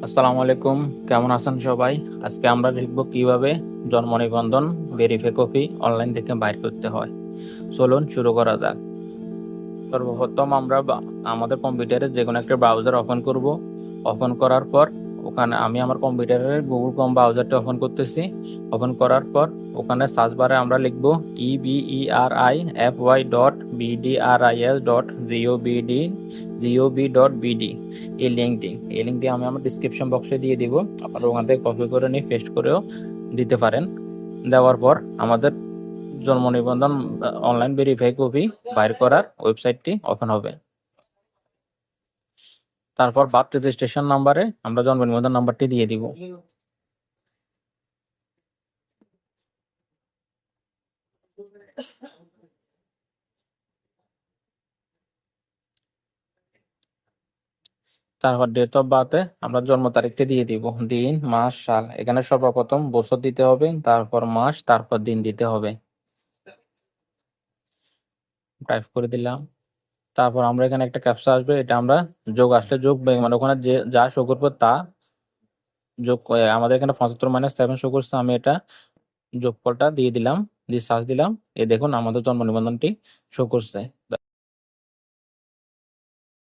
আসসালামু আলাইকুম, কেমন আছেন সবাই? আজকে আমরা দেখব কিভাবে জন্ম নিবন্ধন ভেরিফাই কপি অনলাইন থেকে বাইর করতে হয়। চলুন শুরু করা যাক। সর্বপ্রথম আমরা আমাদের কম্পিউটারে যে কোনো একটা ব্রাউজার ওপেন করব। ওপেন করার পর ওখানে আমি আমার কম্পিউটারের গুগল ক্রোম ব্রাউজারটা ওপেন করতেছি। ওপেন করার পর ওখানে সার্চ বারে আমরা লিখব eberifys.gov.bd এই লিঙ্কটি আমি আমার ডিসক্রিপশন বক্সে দিয়ে দিব। আপনারা ওখান থেকে কপি করে নিয়ে পেস্ট করেও দিতে পারেন। দেওয়ার পর আমাদের জন্ম নিবন্ধন অনলাইন ভেরিফাই কপি বাইর করার ওয়েবসাইটটি ওপেন হবে। তারপর বার্থ রেজিস্ট্রেশন নাম্বারে আমরা জন্ম নিবন্ধন নাম্বারটি দিয়ে দিব। তারপর ডেট অফ বার্থে আমরা জন্ম তারিখটি দিয়ে দিব, দিন, মাস, সাল। এখানে সর্বপ্রথম বছর দিতে হবে, তারপর মাস, তারপর দিন দিতে হবে। টাইপ করে দিলাম। তারপর আমরা এখানে একটা ক্যাপচা আসবে, এটা আমরা যোগ আসলে যোগ মানে ওখানে যে যা শো করবো তা যোগ আমাদের এখানে 75-7 শো করছে, আমি এটা যোগফলটা দিয়ে দিলাম, দিয়ে সার্চ দিলাম। দেখুন আমাদের জন্ম নিবন্ধনটি শো করছে।